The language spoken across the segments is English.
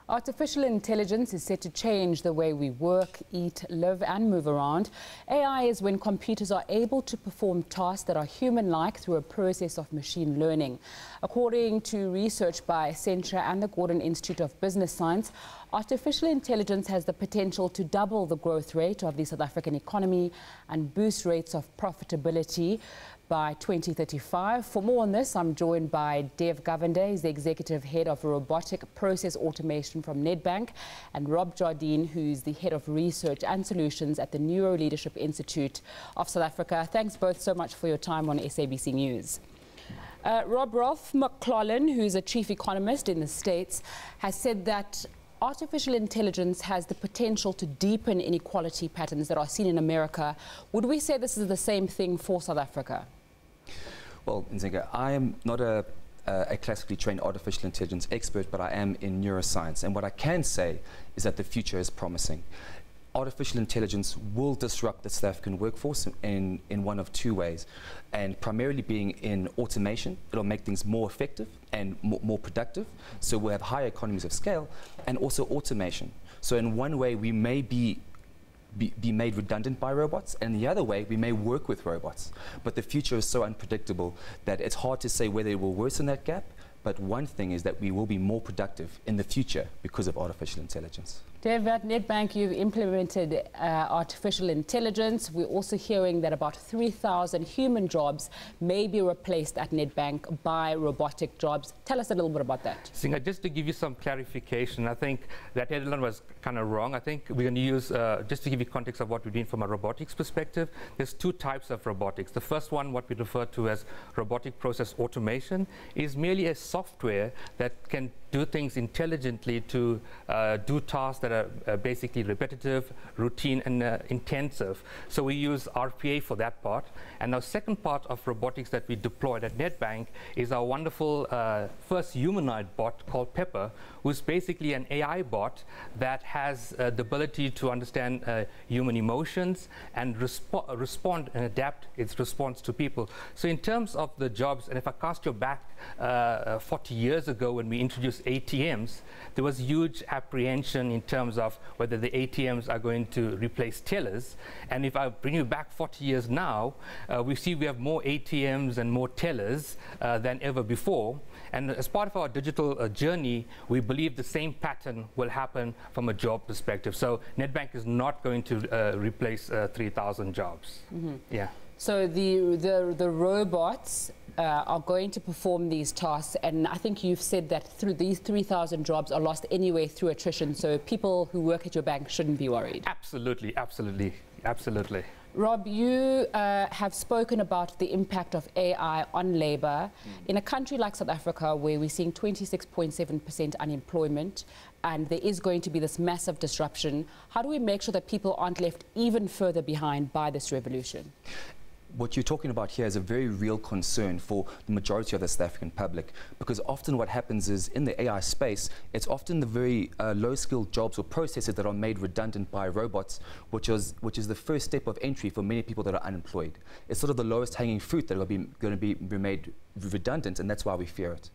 Artificial intelligence is set to change the way we work, eat, live and move around. AI is when computers are able to perform tasks that are human-like through a process of machine learning. According to research by Accenture and the Jardine Institute of Business Science, artificial intelligence has the potential to double the growth rate of the South African economy and boost rates of profitability by 2035. For more on this, I'm joined by Dev Govender. He's the Executive Head of Robotic Process Automation from Nedbank, and Rob Jardine, who's the Head of Research and Solutions at the NeuroLeadership Institute of South Africa. Thanks both so much for your time on SABC News. Rob, Ralph McLaughlin, who's a chief economist in the States, has said that artificial intelligence has the potential to deepen inequality patterns that are seen in America. Would we say this is the same thing for South Africa? Well, Nzinga, I am not a classically trained artificial intelligence expert, but I am in neuroscience. And what I can say is that the future is promising. Artificial intelligence will disrupt the South African workforce in one of two ways, and primarily being in automation. It'll make things more effective and more productive, so we'll have higher economies of scale, and also automation. So in one way, we may be made redundant by robots, and the other way, we may work with robots. But the future is so unpredictable that it's hard to say whether it will worsen that gap. But one thing is that we will be more productive in the future because of artificial intelligence. Dev, at Nedbank, you've implemented artificial intelligence. We're also hearing that about 3,000 human jobs may be replaced at Nedbank by robotic jobs. Tell us a little bit about that. Singa, just to give you some clarification, I think that headline was kind of wrong. I think we're going to use, just to give you context of what we're doing from a robotics perspective, there's two types of robotics. The first one, what we refer to as robotic process automation, is merely a software that can do things intelligently to do tasks that are basically repetitive, routine, and intensive. So we use RPA for that part. And our second part of robotics that we deployed at Nedbank is our wonderful first humanoid bot called Pepper, who's basically an AI bot that has the ability to understand human emotions and respond and adapt its response to people. So in terms of the jobs, and if I cast you back 40 years ago when we introduced ATMs, there was huge apprehension in terms of whether the ATMs are going to replace tellers. And if I bring you back 40 years now, we see we have more ATMs and more tellers than ever before. And as part of our digital journey, we believe the same pattern will happen from a job perspective. So Nedbank is not going to replace 3,000 jobs. Mm-hmm. Yeah. So the robots are going to perform these tasks, and I think you've said that through these 3,000 jobs are lost anyway through attrition, so people who work at your bank shouldn't be worried. Absolutely, absolutely, absolutely. Rob, you have spoken about the impact of AI on labour. In a country like South Africa, where we're seeing 26.7% unemployment, and there is going to be this massive disruption, how do we make sure that people aren't left even further behind by this revolution? What you're talking about here is a very real concern for the majority of the South African public, because often what happens is in the AI space, it's often the very low-skilled jobs or processes that are made redundant by robots, which is the first step of entry for many people that are unemployed. It's sort of the lowest hanging fruit that are going to be made redundant, and that's why we fear it.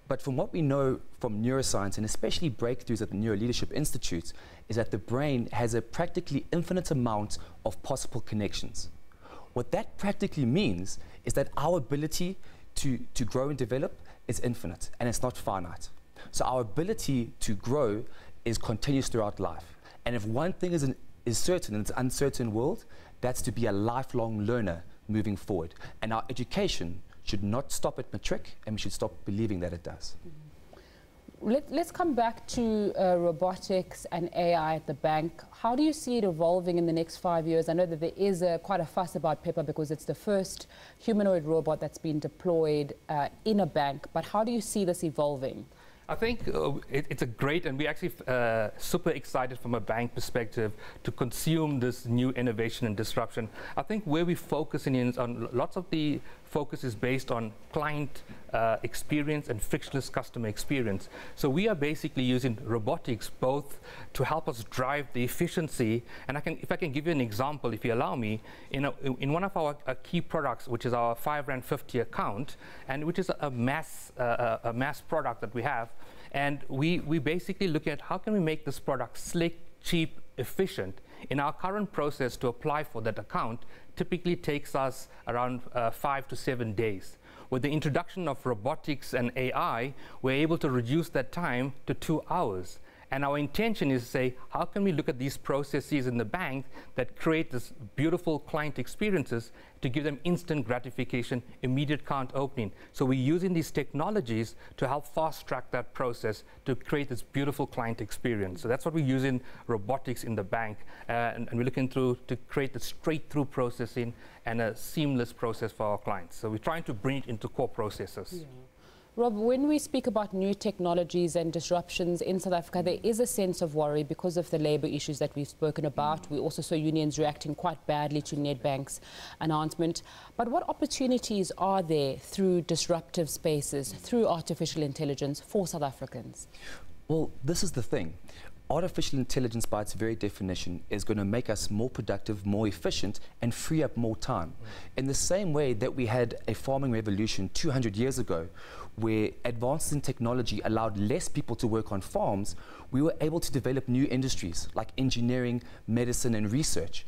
But from what we know from neuroscience, and especially breakthroughs at the NeuroLeadership Institute, is that the brain has a practically infinite amount of possible connections. What that practically means is that our ability to grow and develop is infinite, and it's not finite. So our ability to grow is continuous throughout life. And if one thing is certain in this uncertain world, that's to be a lifelong learner moving forward. And our education should not stop at matric, and we should stop believing that it does. Mm-hmm. Let's come back to robotics and AI at the bank. How do you see it evolving in the next 5 years? I know that there is quite a fuss about Pepper because it's the first humanoid robot that's been deployed in a bank, but how do you see this evolving? I think it's a great, and we're actually super excited from a bank perspective to consume this new innovation and disruption. I think where we're focusing in on lots of the focus is based on client experience and frictionless customer experience. So we are basically using robotics both to help us drive the efficiency, and if I can give you an example, if you allow me, in one of our key products, which is our 5 Rand 50 account, and which is a mass product that we have. And we basically look at how can we make this product slick, cheap, efficient. In our current process, to apply for that account typically takes us around 5 to 7 days. With the introduction of robotics and AI, we're able to reduce that time to 2 hours. And our intention is to say, how can we look at these processes in the bank that create this beautiful client experiences to give them instant gratification, immediate account opening. So we're using these technologies to help fast track that process to create this beautiful client experience. So that's what we're using robotics in the bank. And we're looking through to create the straight through processing and a seamless process for our clients. So we're trying to bring it into core processes. Yeah. Rob, when we speak about new technologies and disruptions in South Africa, there is a sense of worry because of the labour issues that we've spoken about. We also saw unions reacting quite badly to Nedbank's announcement. But what opportunities are there through disruptive spaces, through artificial intelligence for South Africans? Well, this is the thing. Artificial intelligence, by its very definition, is going to make us more productive, more efficient, and free up more time. In the same way that we had a farming revolution 200 years ago, where advances in technology allowed less people to work on farms, we were able to develop new industries like engineering, medicine, and research.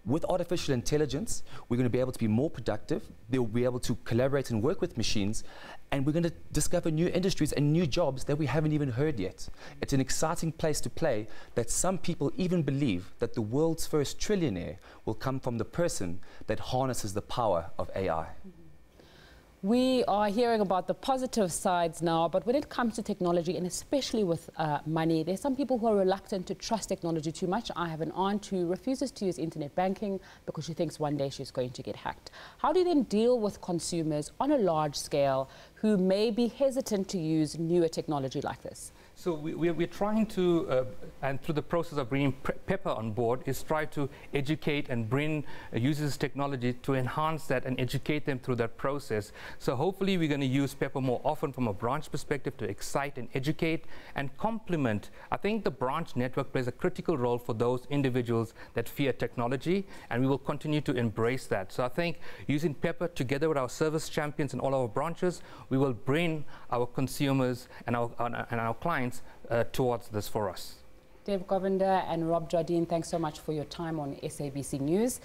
With artificial intelligence, we're going to be able to be more productive, they'll be able to collaborate and work with machines, and we're going to discover new industries and new jobs that we haven't even heard yet. It's an exciting place to play that some people even believe that the world's first trillionaire will come from the person that harnesses the power of AI. We are hearing about the positive sides now, but when it comes to technology, and especially with money, there's some people who are reluctant to trust technology too much. I have an aunt who refuses to use internet banking because she thinks one day she's going to get hacked. How do you then deal with consumers on a large scale who may be hesitant to use newer technology like this? So we're trying to, and through the process of bringing Pepper on board, is try to educate and bring users technology to enhance that and educate them through that process. So hopefully we're going to use Pepper more often from a branch perspective to excite and educate and complement. I think the branch network plays a critical role for those individuals that fear technology, and we will continue to embrace that. So I think using Pepper together with our service champions in all our branches, we will bring our consumers and our clients towards this for us. Dev Govender and Rob Jardine, thanks so much for your time on SABC News.